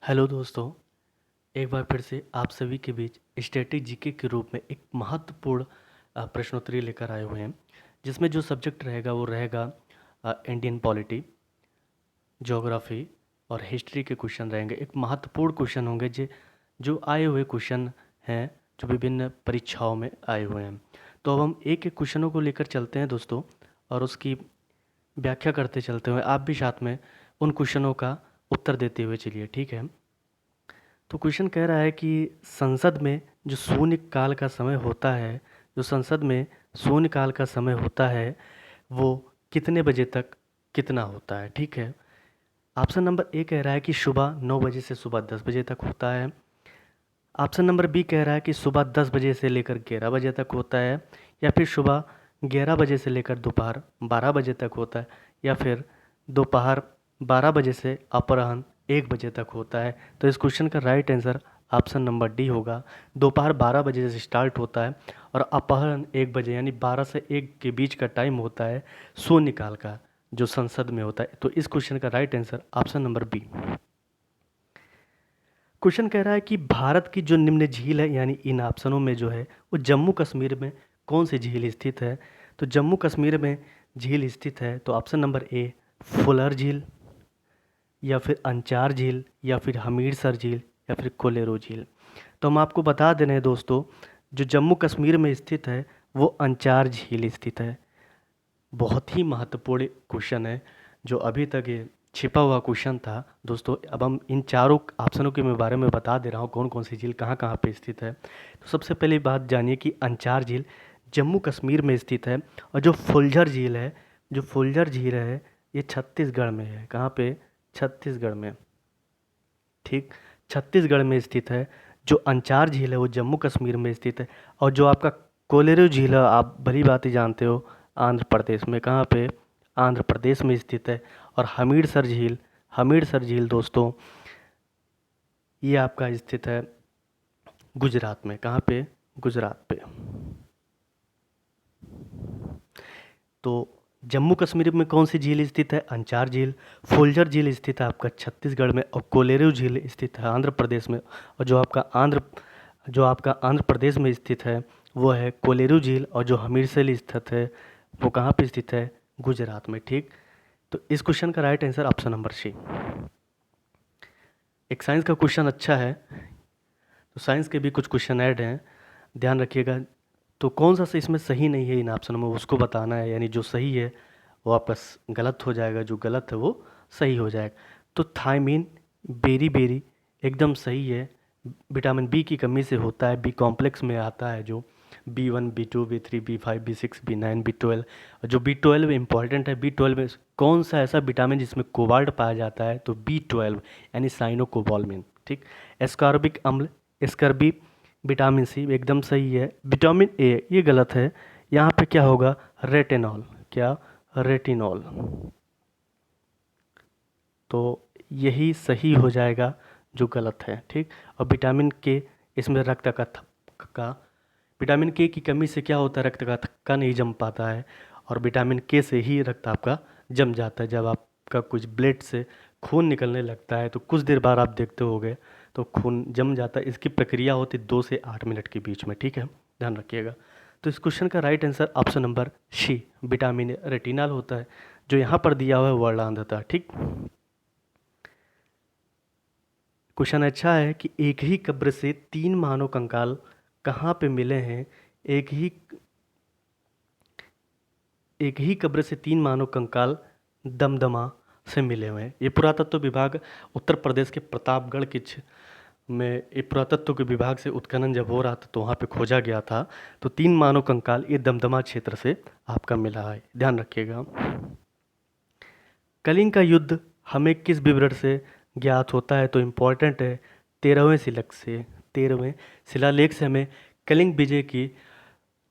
Hello दोस्तों, एक बार फिर से आप सभी के बीच स्टैटिक जीके के रूप में एक महत्वपूर्ण प्रश्नोत्तरी लेकर आए हुए हैं, जिसमें जो सब्जेक्ट रहेगा वो रहेगा इंडियन पॉलिटी, ज्योग्राफी और हिस्ट्री के क्वेश्चन रहेंगे। एक महत्वपूर्ण क्वेश्चन होंगे जो आए हुए क्वेश्चन हैं, जो विभिन्न परीक्षाओं में आए हुए हैं। तो अब हम एक एक क्वेश्चनों को लेकर चलते हैं दोस्तों, और उसकी व्याख्या करते चलते हुए आप भी साथ में उन क्वेश्चनों का उत्तर देते हुए चलिए, ठीक है। तो क्वेश्चन कह रहा है कि संसद में जो शून्य काल का समय होता है, जो संसद में शून्य काल का समय होता है, वो कितने बजे तक कितना होता है, ठीक है। ऑप्शन नंबर ए कह रहा है कि सुबह 9 बजे से सुबह 10 बजे तक होता है। ऑप्शन नंबर बी कह रहा है कि सुबह 10 बजे से लेकर 11 बजे तक होता है, या फिर सुबह 11 बजे से लेकर दोपहर 12 बजे तक होता है, या फिर दोपहर 12 बजे से अपराह्न 1 बजे तक होता है। तो इस क्वेश्चन का right answer option number D होगा। दोपहर 12 बजे से स्टार्ट होता है और अपराह्न 1 बजे यानी 12 से 1 के बीच का टाइम होता है शून्यकाल का, जो संसद में होता है। तो इस क्वेश्चन का right answer option number B. Question कह रहा है कि भारत की जो निम्न झील है, यानी इन ऑप्शनों में जो है वो जम्मू कश्मीर में कौन सी झील स्थित है। तो जम्मू कश्मीर में झील स्थित है, तो ऑप्शन नंबर ए फुलर झील, या फिर अंचार झील, या फिर हमीरसर झील, या फिर कोलेरो झील। तो हम आपको बता दे रहे हैं दोस्तों, जो जम्मू कश्मीर में स्थित है वो अंचार झील स्थित है। बहुत ही महत्वपूर्ण क्वेश्चन है, जो अभी तक ये छिपा हुआ क्वेश्चन था दोस्तों। अब हम इन चारों ऑप्शनों के मैं बारे में बता दे रहा हूँ, कौन कौन सी झील कहाँ कहाँ पे स्थित है। तो सबसे पहले बात जानिए कि अंचार झील जम्मू कश्मीर में स्थित है, और जो फुलझर झील है, जो फुलझर झील है ये छत्तीसगढ़ में है। कहाँ पे? छत्तीसगढ़ में, ठीक, छत्तीसगढ़ में स्थित है। जो अंचार झील है वो जम्मू कश्मीर में स्थित है। और जो आपका कोलेरू झील है, आप भली बात ही जानते हो, आंध्र प्रदेश में। कहाँ पे? आंध्र प्रदेश में स्थित है। और हमीरसर झील, हमीरसर झील दोस्तों ये आपका स्थित है गुजरात में। कहाँ पे? गुजरात पे। तो जम्मू कश्मीर में कौन सी झील स्थित है? अंचार झील। फुलझर झील स्थित है आपका छत्तीसगढ़ में, और कोलेरू झील स्थित है आंध्र प्रदेश में। और जो आपका आंध्र प्रदेश में स्थित है वो है कोलेरू झील, और जो हमीरसर स्थित है वो कहाँ पे स्थित है? गुजरात में, ठीक। तो इस क्वेश्चन का right answer option number C. एक साइंस का क्वेश्चन अच्छा है, तो साइंस के भी कुछ क्वेश्चन ऐड हैं, ध्यान रखिएगा। तो कौन सा इसमें सही नहीं है इन ऑप्शनों में, उसको बताना है। यानी जो सही है वो आपका गलत हो जाएगा, जो गलत है वो सही हो जाएगा। तो थायमीन, बेरी बेरी एकदम सही है। विटामिन बी की कमी से होता है, बी कॉम्प्लेक्स में आता है, जो B1 B2 B3 B5 B6 B9 B12। जो B12 इंपॉर्टेंट है। B12 में कौन सा ऐसा विटामिन जिसमें कोबाल्ट पाया जाता है? तो B12 यानी साइनोकोबाल्मिन, ठीक। एस्कॉर्बिक अम्ल, स्कर्बी, विटामिन सी एकदम सही है। विटामिन ए ये गलत है। यहाँ पे क्या होगा? रेटिनॉल। क्या? रेटिनॉल। तो यही सही हो जाएगा, जो गलत है, ठीक। और विटामिन के, इसमें रक्त का थक्का, विटामिन के की कमी से क्या होता है? रक्त का थक्का नहीं जम पाता है, और विटामिन के से ही रक्त आपका जम जाता है। जब आपका कुछ ब्लड से खून निकलने लगता है तो कुछ देर बाद आप देखते होगे तो खून जम जाता है। इसकी प्रक्रिया होती है 2 से 8 मिनट के बीच में, ठीक है, ध्यान रखिएगा। तो इस क्वेश्चन का right answer option number C, vitamin retinol होता है। जो यहाँ पर दिया हुआ है वर्णांधता, ठीक। क्वेश्चन अच्छा है कि एक ही कब्र से 3 मानव कंकाल कहाँ पे मिले हैं? एक ही एक ही कब्र से 3 मानव कंकाल दमदमा से मिले हुए हैं। ये पुरातत्व विभाग उत्तर प्रदेश के प्रतापगढ़ के में ये पुरातत्व के विभाग से उत्खनन जब हो रहा था तो वहाँ पे खोजा गया था। तो 3 मानव कंकाल ये दमदमा क्षेत्र से आपका मिला है, ध्यान रखिएगा। कलिंग का युद्ध हमें किस विवरण से ज्ञात होता है? तो इम्पोर्टेंट है, 13वें शिलालेख से हमें कलिंग विजय की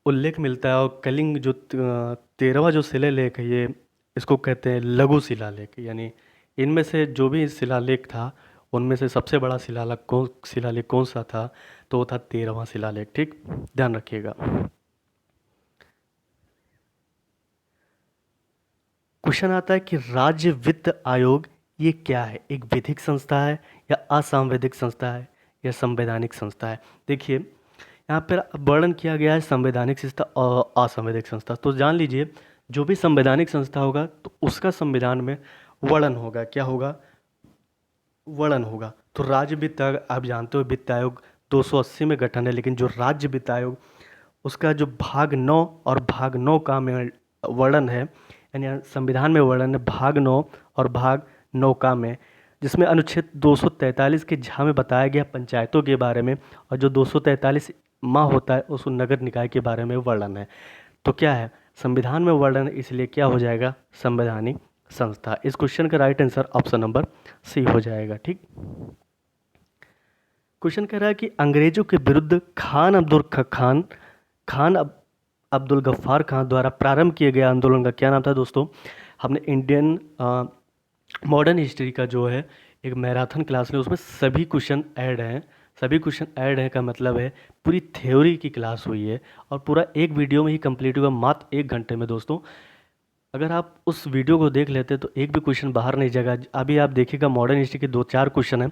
उल्लेख मिलता है। और कलिंग जो 13वां जो शिलालेख है, ये इसको कहते हैं लघु शिलालेख। यानी इनमें से जो भी शिलालेख था उनमें से सबसे बड़ा शिलालेख कौन सा था? तो वो था 13वां शिलालेख, ठीक, ध्यान रखिएगा। क्वेश्चन आता है कि राज्य वित्त आयोग ये क्या है, एक विधिक संस्था है या असंवैधिक संस्था है या संवैधानिक संस्था है। देखिए यहाँ पर वर्णन किया गया है संवैधानिक संस्था और असंवैधिक संस्था। तो जान लीजिए जो भी संवैधानिक संस्था होगा तो उसका संविधान में वर्णन होगा, क्या होगा, वर्णन होगा। तो राज्य वित्त आयोग, आप जानते हो वित्त आयोग 280 में गठन है, लेकिन जो राज्य वित्त आयोग उसका जो भाग 9 और भाग 9 का में वर्णन है, यानी संविधान में वर्णन है भाग 9 और भाग 9 का में, जिसमें अनुच्छेद 243 के झा में बताया गया पंचायतों के बारे में, और जो 243 माह होता है उस नगर निकाय के बारे में वर्णन है। तो क्या है, संविधान में वर्णन, इसलिए क्या हो जाएगा, संवैधानिक संस्था। इस क्वेश्चन का right answer option number C हो जाएगा। ठीक, क्वेश्चन कह रहा है कि अंग्रेजों के विरुद्ध खान अब्दुल गफ्फार खान द्वारा प्रारंभ किए गए आंदोलन का क्या नाम था। दोस्तों हमने इंडियन मॉडर्न हिस्ट्री का जो है एक मैराथन क्लास में, उसमें सभी क्वेश्चन ऐड हैं। सभी क्वेश्चन ऐड है का मतलब है पूरी थ्योरी की क्लास हुई है और पूरा एक वीडियो में ही कंप्लीट हुआ, मात्र 1 घंटे में। दोस्तों अगर आप उस वीडियो को देख लेते तो एक भी क्वेश्चन बाहर नहीं जाएगा। अभी आप देखिएगा मॉडर्न हिस्ट्री के 2-4 क्वेश्चन हैं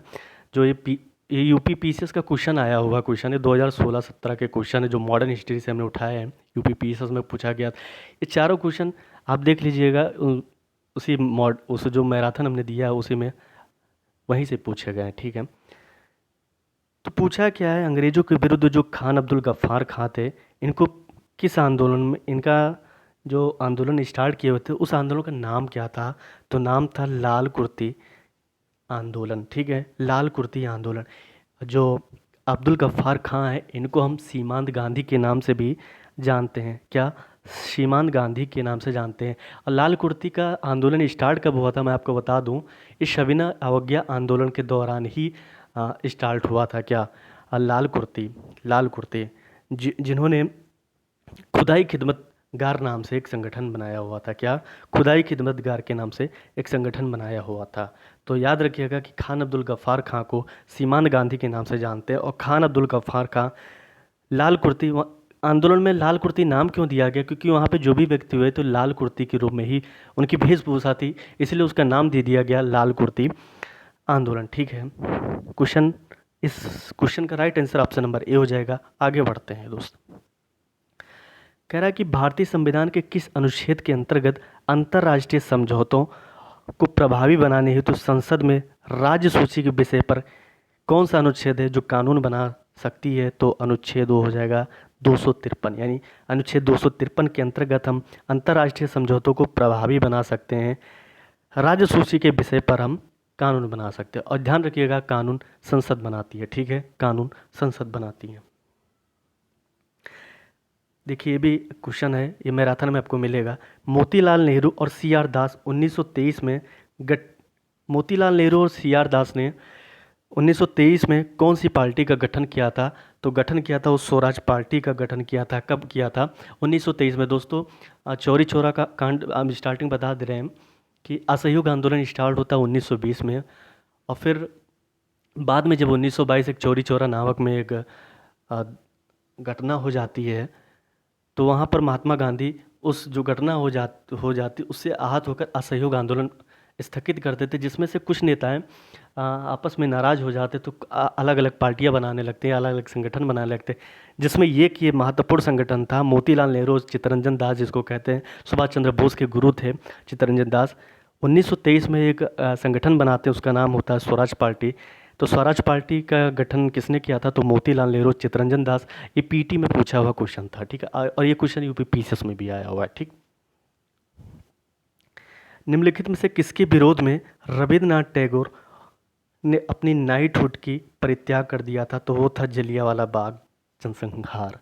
जो ये यूपी पीसीएस का क्वेश्चन आया हुआ क्वेश्चन है, 2016-17 के क्वेश्चन है जो मॉडर्न हिस्ट्री से हमने उठाए हैं, यूपी पीसीएस में पूछा गया। ये चारों क्वेश्चन आप देख लीजिएगा, उस जो मैराथन हमने दिया है उसी में वहीं से पूछे गए हैं। ठीक है, तो पूछा क्या है, अंग्रेजों के विरुद्ध जो खान अब्दुल गफ्फार खां थे, इनको किस आंदोलन में, इनका जो आंदोलन स्टार्ट किए हुए थे उस आंदोलन का नाम क्या था। तो नाम था लाल कुर्ती आंदोलन। ठीक है, लाल कुर्ती आंदोलन। जो अब्दुल गफ्फार खां है इनको हम सीमांत गांधी के नाम से भी जानते हैं। क्या, सीमांत गांधी के नाम से जानते हैं। और लाल कुर्ती का आंदोलन स्टार्ट कब हुआ था मैं आपको बता दूं, इस सविनय अवज्ञा आंदोलन के दौरान ही स्टार्ट हुआ था। क्या, लाल कुर्ती जिन्होंने खुदाई खिदमतगार नाम से एक संगठन बनाया हुआ था। क्या, खुदाई खिदमतगार के नाम से एक संगठन बनाया हुआ था। तो याद रखिएगा कि खान अब्दुल गफ्फार खां को सीमांत गांधी के नाम से जानते हैं। और खान अब्दुल गफ्फार खां लाल कुर्ती आंदोलन में लाल कुर्ती नाम क्यों दिया गया, क्योंकि वहाँ पे जो भी व्यक्ति हुए तो लाल कुर्ती के रूप में ही उनकी वेशभूषा थी, इसलिए उसका नाम दे दिया गया लाल कुर्ती आंदोलन। ठीक है, इस क्वेश्चन का right answer option number A हो जाएगा। आगे बढ़ते हैं दोस्त, कह रहा है कि भारतीय संविधान के किस अनुच्छेद के अंतर्गत अंतर्राष्ट्रीय समझौतों को प्रभावी बनाने हेतु संसद में राज्य सूची के विषय पर कौन सा अनुच्छेद है जो कानून बना सकती है। तो अनुच्छेद वो हो जाएगा 253, यानी अनुच्छेद 253 के अंतर्गत हम अंतर्राष्ट्रीय समझौतों को प्रभावी बना सकते हैं, राज्य सूची के विषय पर हम कानून बना सकते हैं। और ध्यान रखिएगा कानून संसद बनाती है। ठीक है, कानून संसद बनाती है। देखिए ये भी क्वेश्चन है, ये मैराथन में आपको मिलेगा। मोतीलाल नेहरू और सी आर दास 1923 में मोतीलाल नेहरू और सी आर दास ने 1923 में कौन सी पार्टी का गठन किया था। तो गठन किया था, उस स्वराज पार्टी का गठन किया था। कब किया था, 1923 में। दोस्तों चौरी चौरा का कांड हम स्टार्टिंग बता दे रहे हैं कि असहयोग आंदोलन स्टार्ट होता है 1920 में, और फिर बाद में जब 1922 एक चौरी चौरा नामक में एक घटना हो जाती है, तो वहाँ पर महात्मा गांधी उस जो घटना हो जाती उससे आहत होकर असहयोग आंदोलन स्थगित कर देते, जिसमें से कुछ नेताएं आपस में नाराज़ हो जाते तो अलग अलग पार्टियां बनाने लगते हैं, अलग अलग संगठन बनाने लगते हैं, जिसमें ये महत्वपूर्ण संगठन था मोतीलाल नेहरू, चित्तरंजन दास जिसको कहते हैं, सुभाष चंद्र बोस के गुरु थे चित्तरंजन दास। 1923 में एक संगठन बनाते हैं, उसका नाम होता है स्वराज पार्टी। तो स्वराज पार्टी का गठन किसने किया था, तो मोतीलाल नेहरू, चित्तरंजन दास। ये पीटी में पूछा हुआ क्वेश्चन था। ठीक है, और ये क्वेश्चन यूपी पीसीएस में भी आया हुआ है। ठीक, निम्नलिखित में से किसके विरोध में रविन्द्रनाथ टैगोर ने अपनी नाइटहुड की परित्याग कर दिया था। तो वो था जलियांवाला बाग जनसंहार।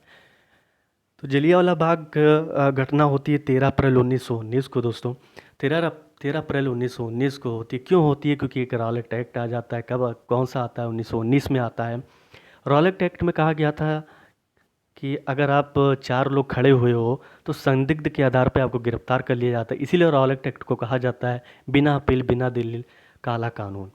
तो जलियांवाला बाग घटना होती है 13 अप्रैल 1919 को। दोस्तों 13 अप्रैल 1919 को होती है। क्यों होती है, क्योंकि एक रॉलेट एक्ट आ जाता है। कब, कौन सा आता है, 1919 में आता है। रॉलेट एक्ट में कहा गया था कि अगर आप 4 लोग खड़े हुए हो तो संदिग्ध के आधार पर आपको गिरफ्तार कर लिया जाता है, इसीलिए रॉलेट एक्ट को कहा जाता है बिना अपील बिना दलील काला कानून।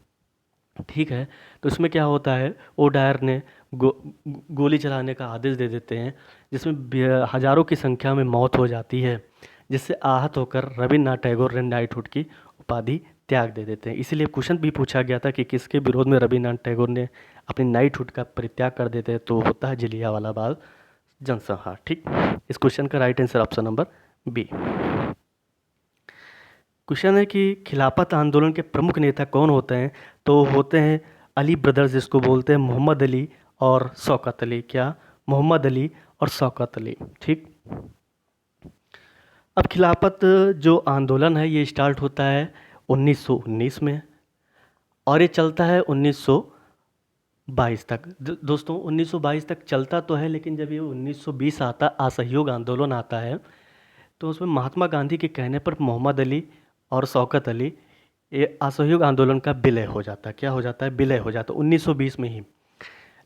ठीक है, तो इसमें क्या होता है, ओडायर ने गोली चलाने का आदेश दे देते हैं, जिसमें हजारों की संख्या में मौत हो जाती है, जिससे आहत होकर रविन्द्रनाथ टैगोर ने नाइटहुड की उपाधि त्याग दे देते हैं। इसीलिए क्वेश्चन भी पूछा गया था कि किसके विरोध में रविन्द्रनाथ टैगोर ने अपनी नाइटहुड का परित्याग कर देते हैं, तो होता है जलियांवाला बाग जनसंहार। ठीक, इस क्वेश्चन का right answer option number B. Question है कि खिलाफत आंदोलन के प्रमुख नेता कौन होते हैं? तो होते हैं अली ब्रदर्स, जिसको बोलते हैं मोहम्मद अली और शौकत अली। क्या? मोहम्मद अली और शौकत अली। ठीक, अब खिलाफत जो आंदोलन है ये स्टार्ट होता है 1919 में और ये चलता है 1922 तक। दोस्तों 1922 तक चलता तो है, लेकिन जब ये 1920 आता, असहयोग आंदोलन आता है, तो उसमें महात्मा गांधी के कहने पर मोहम्मद अली और शौकत अली, ये असहयोग आंदोलन का विलय हो जाता है। क्या हो जाता है? विलय हो जाता है 1920 में ही।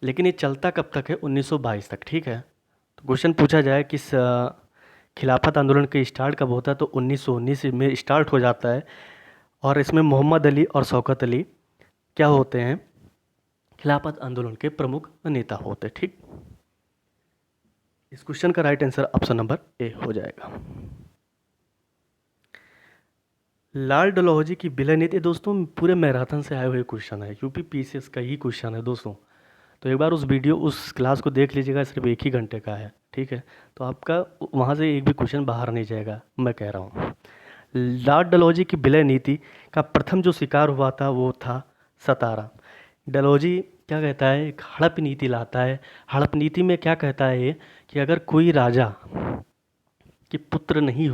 लेकिन ये चलता कब तक है? 1922 तक। ठीक है, तो क्वेश्चन पूछा जाए कि खिलाफत आंदोलन के स्टार्ट कब होता है, तो 1919 में स्टार्ट हो जाता है और इसमें मोहम्मद अली और शौकत अली क्या होते हैं? खिलाफत आंदोलन के प्रमुख नेता होते हैं। ठीक, इस क्वेश्चन का right answer option number A हो जाएगा। लाल डलहौजी की विलय नीति, दोस्तों पूरे मैराथन से आए हुए क्वेश्चन है, यूपी पीसीएस का ही क्वेश्चन है दोस्तों। तो एक बार उस क्लास को देख लीजिएगा, सिर्फ 1 ही घंटे का है। ठीक है, तो आपका वहाँ से एक भी क्वेश्चन बाहर नहीं जाएगा, मैं कह रहा हूँ। लाल डलहौजी की विलय नीति का प्रथम जो शिकार हुआ था वो था सतारा। डलहौजी क्या कहता है? एक हड़प नीति लाता है। हड़प नीति में क्या कहता है ये कि अगर कोई राजा के पुत्र नहीं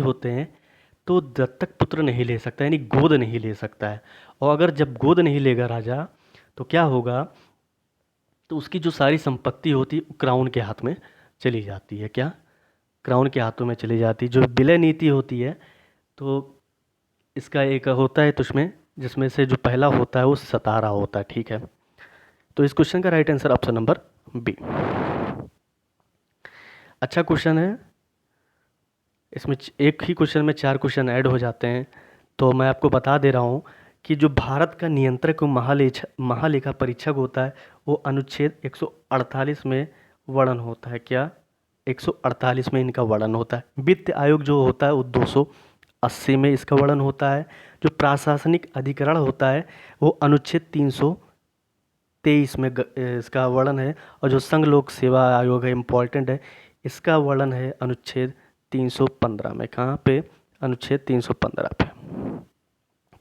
होते हैं, तो दत्तक पुत्र नहीं ले सकता, यानी गोद नहीं ले सकता है। और अगर जब गोद नहीं लेगा राजा, तो क्या होगा? तो उसकी जो सारी संपत्ति होती है क्राउन के हाथ में चली जाती है। क्या? क्राउन के हाथों में चली जाती है। जो विलय नीति होती है, तो इसका एक होता है, तो जिसमें से जो पहला होता है वो सतारा होता है। ठीक है, तो इस क्वेश्चन का right answer option number B. अच्छा क्वेश्चन है, इसमें एक ही क्वेश्चन में 4 क्वेश्चन ऐड हो जाते हैं। तो मैं आपको बता दे रहा हूँ कि जो भारत का नियंत्रक महालेखा परीक्षक होता है, वो अनुच्छेद 148 में वर्णन होता है। क्या? 148 में इनका वर्णन होता है। वित्त आयोग जो होता है वो 280 में इसका वर्णन होता है। जो प्रशासनिक अधिकरण होता है वो अनुच्छेद 323 में इसका वर्णन है। और जो संघ लोक सेवा आयोग है, इम्पॉर्टेंट है, इसका वर्णन है अनुच्छेद 315 में। कहाँ पे? अनुच्छेद 315 पे।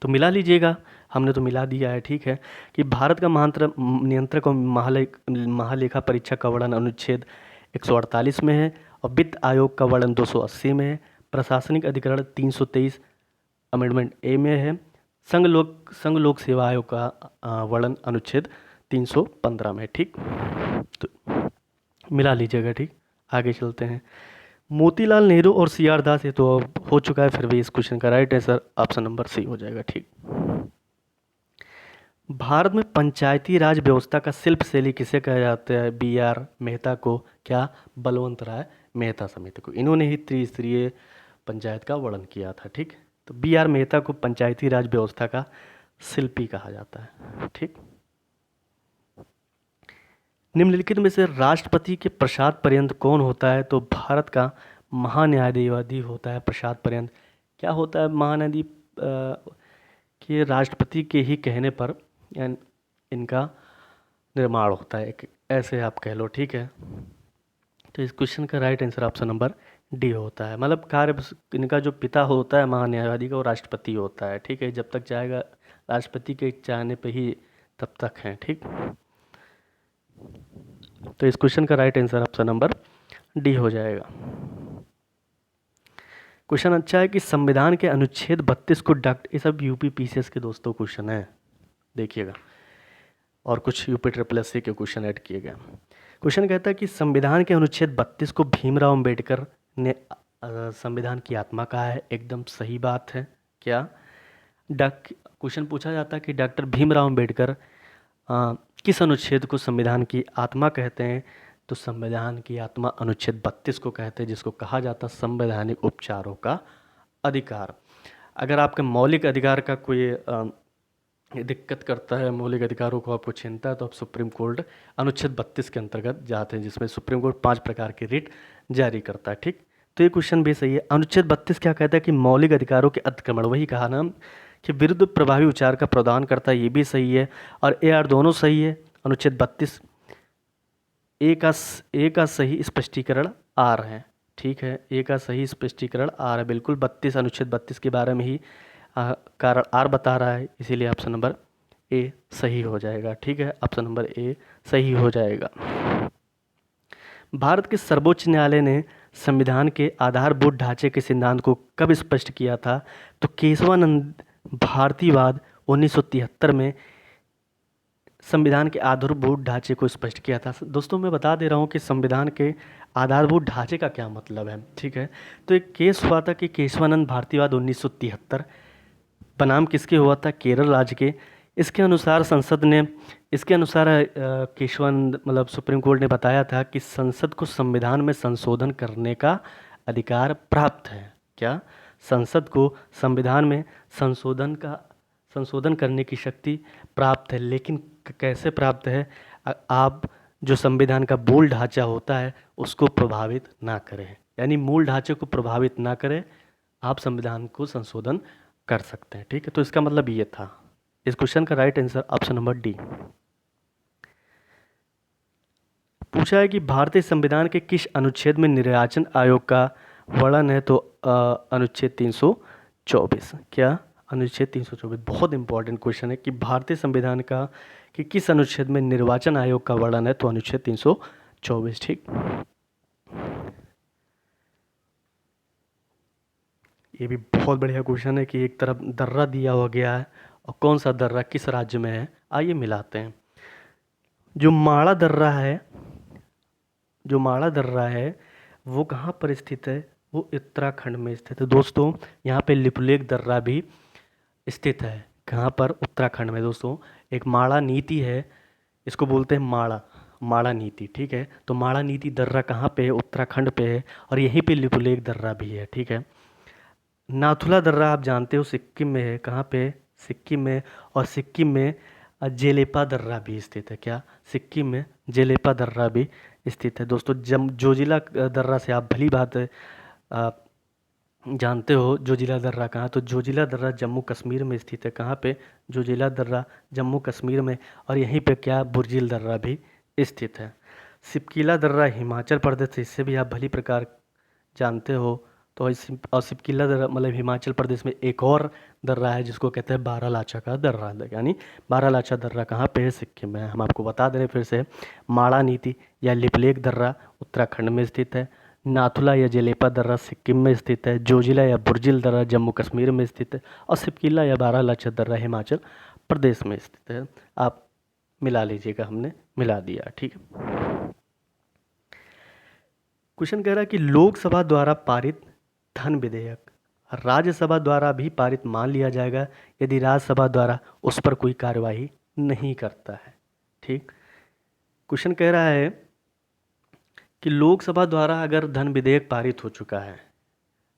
तो मिला लीजिएगा, हमने तो मिला दिया है। ठीक है, कि भारत का नियंत्रक और महालेखा परीक्षक का वर्णन अनुच्छेद 148 में है और वित्त आयोग का वर्णन 280 में है। प्रशासनिक अधिकरण 323 अमेंडमेंट ए में है। संघ लोक सेवा आयोग का वर्णन अनुच्छेद 315 में। ठीक, तो मिला लीजिएगा। ठीक, आगे चलते हैं। मोतीलाल नेहरू और सी आर दास, ये तो हो चुका है, फिर भी इस क्वेश्चन का right answer option number C हो जाएगा। ठीक, भारत में पंचायती राज व्यवस्था का शिल्प शैली किसे कहा जाता है? बी आर मेहता को। क्या? बलवंत राय मेहता समिति को। इन्होंने ही त्रिस्तरीय पंचायत का वर्णन किया था। ठीक, तो बी आर मेहता को पंचायती राज व्यवस्था का शिल्पी कहा जाता है। ठीक, निम्नलिखित में से राष्ट्रपति के प्रसाद पर्यंत कौन होता है? तो भारत का महान्यायाधीश होता है प्रसाद पर्यंत। क्या होता है? महान्यायाधीश कि राष्ट्रपति के ही कहने पर इनका निर्माण होता है, एक ऐसे आप कह लो। ठीक है, तो इस क्वेश्चन का right answer option number D होता है। मतलब कार्य इनका जो पिता होता है महान्यायवादी का, वो राष्ट्रपति होता है। ठीक है, जब तक चाहेगा राष्ट्रपति के चाहने पे ही तब तक हैं। ठीक, तो इस क्वेश्चन का right answer option number D हो जाएगा। क्वेश्चन अच्छा है कि संविधान के अनुच्छेद 32 को ये सब यूपी पीसीएस के दोस्तों क्वेश्चन है, देखिएगा, और कुछ यूपी ट्रिपल एस सी के क्वेश्चन ऐड किए गए। क्वेश्चन कहता है कि संविधान के अनुच्छेद 32 को भीमराव अंबेडकर ने संविधान की आत्मा कहा है। एकदम सही बात है। क्या? क्वेश्चन पूछा जाता है कि डॉक्टर भीमराव अंबेडकर किस अनुच्छेद को संविधान की आत्मा कहते हैं? तो संविधान की आत्मा अनुच्छेद 32 को कहते हैं, जिसको कहा जाता है संवैधानिक उपचारों का अधिकार। अगर आपके मौलिक अधिकार का कोई दिक्कत करता है, मौलिक अधिकारों को आपको छीनता है, तो आप सुप्रीम कोर्ट अनुच्छेद 32 के अंतर्गत जाते हैं, जिसमें सुप्रीम कोर्ट 5 प्रकार की रिट जारी करता है। ठीक, तो ये क्वेश्चन भी सही है। अनुच्छेद 32 क्या कहता है कि मौलिक अधिकारों के अतिक्रमण, वही कहा ना कि विरुद्ध प्रभावी विचार का प्रदान करता है, ये भी सही है। और ए आर दोनों सही है। अनुच्छेद 32 ए का सही स्पष्टीकरण आर है। ठीक है, ए का सही स्पष्टीकरण आर है, बिल्कुल। 32 अनुच्छेद 32 के बारे में ही कारण आर बता रहा है, इसीलिए ऑप्शन नंबर ए सही हो जाएगा। ठीक है, ऑप्शन नंबर ए सही हो जाएगा। भारत के सर्वोच्च न्यायालय ने संविधान के आधारभूत ढांचे के सिद्धांत को कब स्पष्ट किया था? तो केशवानंद भारतीवाद 1973 में संविधान के आधारभूत ढांचे को स्पष्ट किया था। दोस्तों मैं बता दे रहा हूँ कि संविधान के आधारभूत ढांचे का क्या मतलब है। ठीक है, तो एक केस हुआ था कि केशवानंद भारतीवाद 1973 बनाम किसके हुआ था? केरल राज्य के। इसके अनुसार केशवानंद मतलब सुप्रीम कोर्ट ने बताया था कि संसद को संविधान में संशोधन करने का अधिकार प्राप्त है। क्या? संसद को संविधान में संशोधन करने की शक्ति प्राप्त है, लेकिन कैसे प्राप्त है? आप जो संविधान का मूल ढांचा होता है उसको प्रभावित ना करें, यानी मूल ढांचे को प्रभावित ना करें, आप संविधान को संशोधन कर सकते हैं। ठीक है, तो इसका मतलब ये था। इस क्वेश्चन का right answer option number D. पूछा है कि भारतीय संविधान के किस अनुच्छेद में निर्वाचन आयोग का वर्णन है? तो अनुच्छेद 324। क्या? अनुच्छेद 324। बहुत इंपॉर्टेंट क्वेश्चन है कि भारतीय संविधान का कि किस अनुच्छेद में निर्वाचन आयोग का वर्णन है? तो अनुच्छेद 324। ठीक, ये भी बहुत बढ़िया क्वेश्चन है कि एक तरफ दर्रा दिया हुआ गया है और कौन सा दर्रा किस राज्य में है, आइए मिलाते हैं। जो माड़ा दर्रा है वो कहाँ पर स्थित है? वो उत्तराखंड में स्थित है। दोस्तों यहाँ पे लिपुलेख दर्रा भी स्थित है। कहाँ पर? उत्तराखंड में। दोस्तों एक माड़ा नीति है, इसको बोलते हैं माड़ा नीति। ठीक है, तो माड़ा नीति दर्रा कहाँ पे है? उत्तराखंड पे है, और यहीं पे लिपुलेख दर्रा भी है। ठीक है, नाथुला दर्रा आप जानते हो सिक्किम में है। कहाँ पे? सिक्किम में। और सिक्किम में जेलेपा दर्रा भी स्थित है। क्या? सिक्किम में जेलेपा दर्रा भी स्थित है। दोस्तों जोजिला दर्रा से आप भली बात जानते हो जोजिला दर्रा कहाँ? तो जोजिला दर्रा जम्मू कश्मीर में स्थित है। कहाँ पे? जोजिला दर्रा जम्मू कश्मीर में। और यहीं पे क्या? बुर्जिल दर्रा भी स्थित है। सिपकीला दर्रा हिमाचल प्रदेश, इससे भी आप भली प्रकार जानते हो। तो और सिपकीला दर्रा मतलब हिमाचल प्रदेश में एक और दर्रा है जिसको कहते हैं बारालाचा का दर्रा, यानी बारालाचा दर्रा कहाँ पे है? सिक्किम में। हम आपको बता दे रहे फिर से, माड़ा नीति या लिपलेख दर्रा उत्तराखंड में स्थित है, नाथुला या जेलेपा दर्रा सिक्किम में स्थित है, जोजिला या बुर्जिल दर्रा जम्मू कश्मीर में स्थित है, और सिपकीला या बारालाचा दर्रा हिमाचल प्रदेश में स्थित है। आप मिला लीजिएगा, हमने मिला दिया। ठीक है, क्वेश्चन कह रहा है कि लोकसभा द्वारा पारित धन विधेयक राज्यसभा द्वारा भी पारित मान लिया जाएगा यदि राज्यसभा द्वारा उस पर कोई कार्यवाही नहीं करता है। ठीक, क्वेश्चन कह रहा है कि लोकसभा द्वारा अगर धन विधेयक पारित हो चुका है,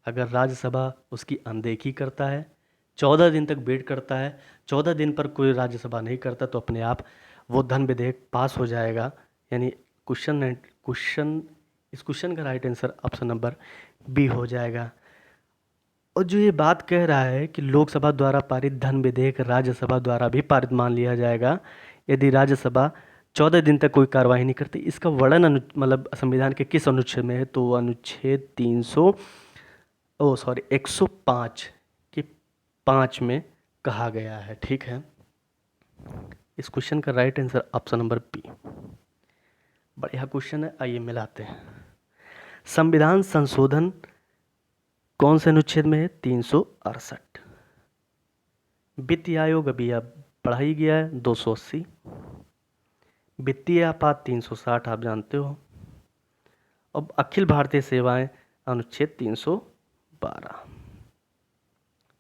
अगर राज्यसभा उसकी अनदेखी करता है, 14 दिन तक वेट करता है, 14 दिन पर कोई राज्यसभा नहीं करता, तो अपने आप वो धन विधेयक पास हो जाएगा। यानी इस क्वेश्चन का right answer option number B हो जाएगा। और जो ये बात कह रहा है कि लोकसभा द्वारा पारित धन विधेयक राज्यसभा द्वारा भी पारित मान लिया जाएगा यदि राज्यसभा 14 दिन तक कोई कार्रवाई नहीं करती, इसका वर्णन मतलब संविधान के किस अनुच्छेद में है? तो अनुच्छेद 105 के 5 में कहा गया है। ठीक है, इस क्वेश्चन का right answer option number B. बढ़िया क्वेश्चन है, आइए मिलाते हैं। संविधान संशोधन कौन से अनुच्छेद में है? 368। वित्तीय आयोग अभी आप पढ़ा ही गया है, 280। वित्तीय आपात 360 आप जानते हो। अब अखिल भारतीय सेवाएं अनुच्छेद 312।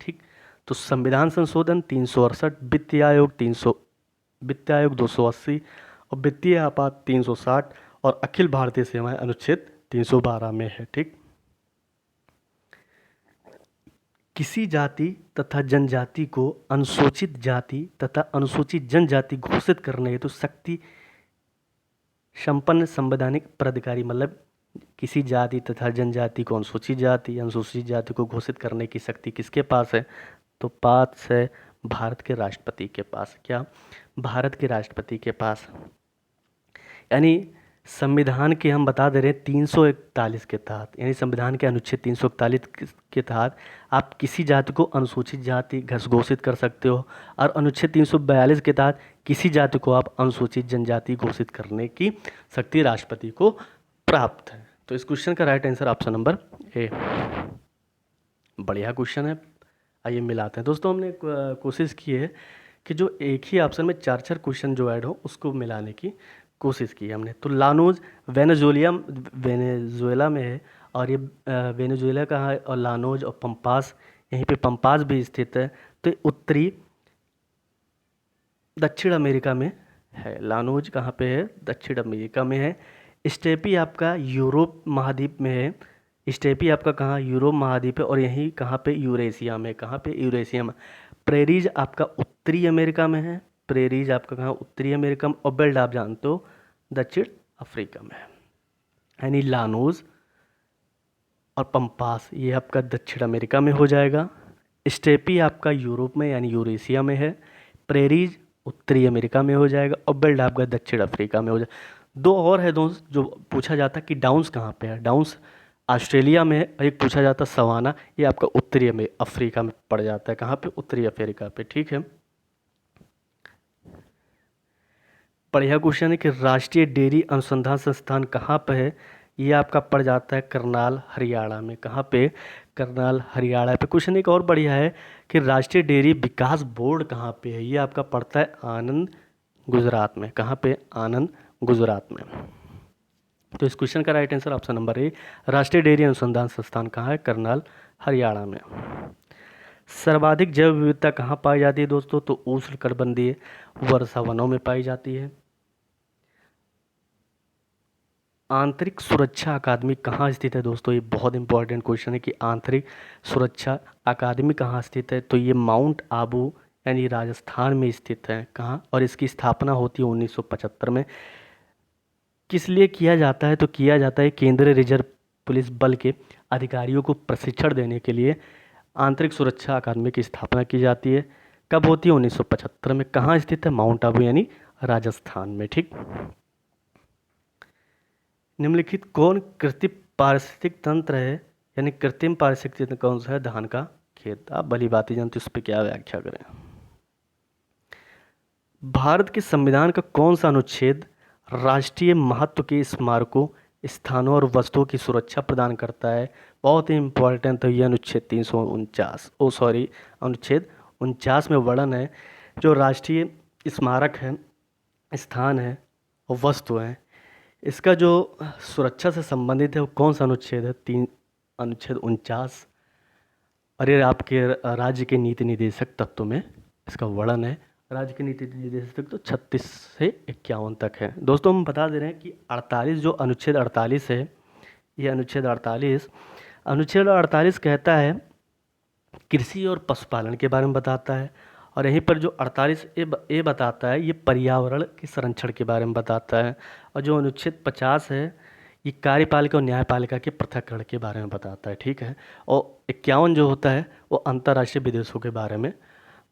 ठीक, तो संविधान संशोधन 368, वित्तीय आयोग 280 और वित्तीय आपात 360 और अखिल भारतीय सेवाएं अनुच्छेद 312 में है। ठीक, किसी जाति तथा जनजाति को अनुसूचित जाति तथा अनुसूचित जनजाति घोषित करने हेतु शक्ति संपन्न संवैधानिक प्राधिकारी मतलब किसी जाति तथा जनजाति को अनुसूचित जाति, अनुसूचित जाति को घोषित करने की शक्ति किसके पास है? तो पास है भारत के राष्ट्रपति के पास। क्या? भारत के राष्ट्रपति के पास। यानी संविधान के हम बता दे रहे हैं 341 के तहत, यानी संविधान के अनुच्छेद 341 के तहत आप किसी जाति को अनुसूचित जाति घोषित कर सकते हो, और अनुच्छेद 342 के तहत किसी जाति को आप अनुसूचित जनजाति घोषित करने की शक्ति राष्ट्रपति को प्राप्त है। तो इस क्वेश्चन का right answer option number A. बढ़िया क्वेश्चन है, आइए मिलाते हैं। दोस्तों हमने कोशिश की है कि जो एक ही ऑप्शन में 4-4 क्वेश्चन जो ऐड हो उसको मिलाने की कोशिश की हमने। तो लानोज वेनेजुएला में है, और ये वेनेजुएला कहाँ है, और लानोज और पंपास, यहीं पे पंपास भी स्थित है। तो उत्तरी दक्षिण अमेरिका में है। लानोज कहाँ पे है? दक्षिण अमेरिका में है। स्टेपी आपका यूरोप महाद्वीप में है। स्टेपी आपका कहाँ? यूरोप महाद्वीप है, और यहीं कहाँ पे? यूरेशिया में। कहाँ पे? यूरेशिया में। प्रेरीज आपका उत्तरी अमेरिका में है। प्रेरीज आपका कहाँ? उत्तरी अमेरिका में। और बेल्ट आप जानते हो दक्षिण अफ्रीका में है। यानी लानोज और पंपास ये आपका दक्षिण अमेरिका में हो जाएगा। स्टेपी आपका यूरोप में यानी यूरेशिया में है। प्रेरीज उत्तरी अमेरिका में हो जाएगा, और बेल्ट आपका दक्षिण अफ्रीका में हो जाएगा। दो और है दोस्त जो पूछा जाता है कि डाउन्स कहाँ पे है। डाउन्स ऑस्ट्रेलिया में है, और एक पूछा जाता है सवाना, ये आपका उत्तरी अफ्रीका में पड़ जाता है। कहाँ पे? उत्तरी अफ्रीका पे। ठीक है, बढ़िया क्वेश्चन है कि राष्ट्रीय डेयरी अनुसंधान संस्थान कहाँ पे है? ये आपका पड़ जाता है करनाल हरियाणा में। कहाँ पे? करनाल हरियाणा पे। क्वेश्चन एक और बढ़िया है कि राष्ट्रीय डेयरी विकास बोर्ड कहाँ पे है? ये आपका पड़ता है आनंद गुजरात में। कहाँ पे? आनंद गुजरात में। तो इस क्वेश्चन का right answer option number A, राष्ट्रीय डेयरी अनुसंधान संस्थान कहाँ है? करनाल हरियाणा में। सर्वाधिक जैव विविधता कहाँ पाई जाती है दोस्तों? तो उष्णकटिबंधीय वर्षा वनों में पाई जाती है। आंतरिक सुरक्षा अकादमी कहाँ स्थित है दोस्तों? ये बहुत इंपॉर्टेंट क्वेश्चन है कि आंतरिक सुरक्षा अकादमी कहाँ स्थित है? तो ये माउंट आबू यानी राजस्थान में स्थित है। कहाँ? और इसकी स्थापना होती है 1975 में। किस लिए किया जाता है? तो किया जाता है केंद्रीय रिजर्व पुलिस बल के अधिकारियों को प्रशिक्षण देने के लिए आंतरिक सुरक्षा अकादमी की स्थापना की जाती है। कब होती है? 1975 में। कहाँ स्थित है? माउंट आबू यानी राजस्थान में। ठीक, निम्नलिखित कौन कृत्रिम पारिस्थितिक तंत्र है? यानी कृत्रिम पारिस्थितिक तंत्र कौन सा है? धान का खेत। आप भली बात ही जानते, उस पर क्या व्याख्या करें। भारत के संविधान का कौन सा अनुच्छेद राष्ट्रीय महत्व के स्मारकों, स्थानों और वस्तुओं की सुरक्षा प्रदान करता है? बहुत ही इंपॉर्टेंट है ये अनुच्छेद 349, अनुच्छेद 49 में वर्णन है जो राष्ट्रीय स्मारक है, स्थान है और वस्तु है, इसका जो सुरक्षा से संबंधित है वो कौन सा अनुच्छेद है? अनुच्छेद 49। और ये आपके राज्य के नीति निर्देशक तत्व में इसका वर्णन है। राज्य के नीति निर्देशक तो 36 से 51 तक है। दोस्तों हम बता दे रहे हैं कि 48 जो अनुच्छेद 48 है, ये अनुच्छेद 48 कहता है कृषि और पशुपालन के बारे में बताता है। और यहीं पर जो 48 ए बताता है ये पर्यावरण के संरक्षण के बारे में बताता है। और जो अनुच्छेद 50 है ये कार्यपालिका और न्यायपालिका के पृथक्करण के बारे में बताता है। ठीक है, और 51 जो होता है वो अंतर्राष्ट्रीय विदेशों के बारे में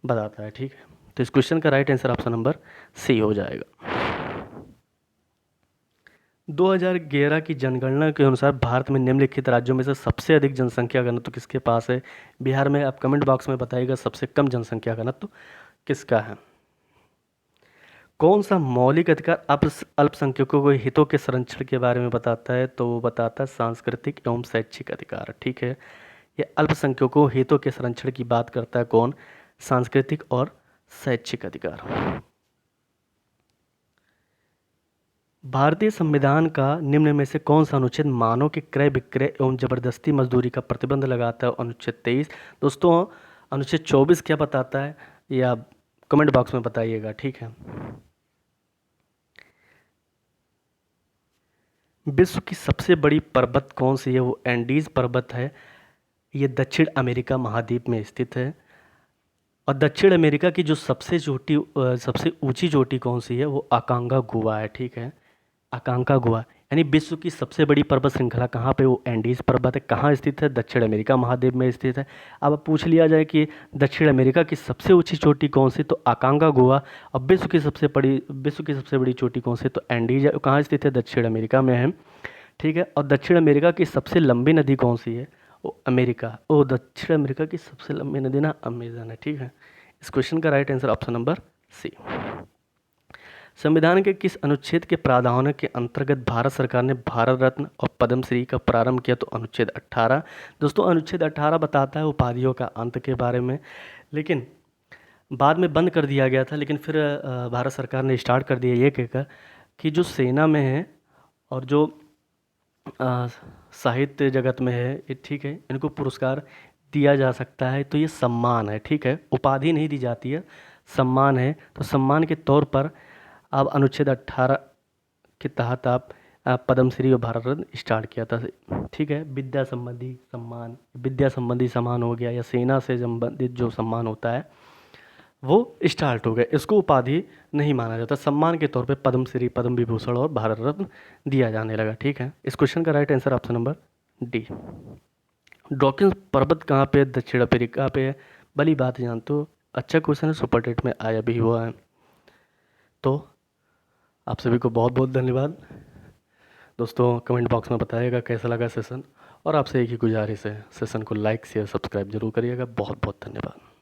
बताता है। ठीक है, तो इस क्वेश्चन का right answer option number C हो जाएगा। 2011 की जनगणना के अनुसार भारत में निम्नलिखित राज्यों में से सबसे अधिक जनसंख्या घनत्व किसके पास है? बिहार में। आप कमेंट बॉक्स में बताइएगा सबसे कम जनसंख्या घनत्व किसका है। कौन सा मौलिक अधिकार अल्पसंख्यकों के हितों के संरक्षण के बारे में बताता है? तो वो बताता है सांस्कृतिक एवं शैक्षिक अधिकार। ठीक है, ये अल्पसंख्यकों हितों के संरक्षण की बात करता है कौन? सांस्कृतिक और शैक्षिक अधिकार। भारतीय संविधान का निम्न में से कौन सा अनुच्छेद मानव के क्रय विक्रय एवं जबरदस्ती मजदूरी का प्रतिबंध लगाता है? अनुच्छेद 23। दोस्तों अनुच्छेद 24 क्या बताता है ये आप कमेंट बॉक्स में बताइएगा। ठीक है, विश्व की सबसे बड़ी पर्वत कौन सी है? वो एंडीज पर्वत है। ये दक्षिण अमेरिका महाद्वीप में स्थित है। और दक्षिण अमेरिका की जो सबसे ऊंची चोटी कौन सी है? वो अकांगा गुहा है। ठीक है, अकांका गुहा यानी विश्व की सबसे बड़ी पर्वत श्रृंखला कहाँ पे, वो एंडीज पर्वत है। कहाँ स्थित है, दक्षिण अमेरिका महाद्वीप में स्थित है। अब पूछ लिया जाए कि दक्षिण अमेरिका की सबसे ऊंची चोटी कौन सी, तो अकांकागुआ। अब विश्व की सबसे बड़ी चोटी कौन सी, तो एंडीज कहाँ स्थित है, दक्षिण अमेरिका में है। ठीक है। और दक्षिण अमेरिका की सबसे लंबी नदी कौन सी है, वो दक्षिण अमेरिका की सबसे लंबी नदी ना अमेजन है। ठीक है। इस क्वेश्चन का right answer option number C. संविधान के किस अनुच्छेद के प्रावधानों के अंतर्गत भारत सरकार ने भारत रत्न और पद्मश्री का प्रारंभ किया, तो अनुच्छेद 18। दोस्तों अनुच्छेद 18 बताता है उपाधियों का अंत के बारे में, लेकिन बाद में बंद कर दिया गया था। लेकिन फिर भारत सरकार ने स्टार्ट कर दिया ये कहकर कि जो सेना में है और जो साहित्य जगत में है, ये ठीक है, इनको पुरस्कार दिया जा सकता है। तो ये सम्मान है, ठीक है, उपाधि नहीं दी जाती है, सम्मान है। तो सम्मान के तौर पर अब अनुच्छेद 18 के तहत आप पद्मश्री और भारत रत्न स्टार्ट किया था। ठीक है। विद्या संबंधी सम्मान हो गया, या सेना से संबंधित जो सम्मान होता है वो स्टार्ट हो गया। इसको उपाधि नहीं माना जाता, सम्मान के तौर पे पद्मश्री, पद्म विभूषण और भारत रत्न दिया जाने लगा। ठीक है। इस क्वेश्चन का right answer option number D. Dawkins पर्वत कहाँ पे है, दक्षिण अफ्रीका पे है। भली बात जानते हो, अच्छा क्वेश्चन है, सुपर टेट में आया भी हुआ है। तो आप सभी को बहुत बहुत धन्यवाद दोस्तों। कमेंट बॉक्स में बताइएगा कैसा लगा सेशन, और आपसे एक ही गुजारिश है, सेशन को लाइक शेयर सब्सक्राइब जरूर करिएगा। बहुत बहुत धन्यवाद।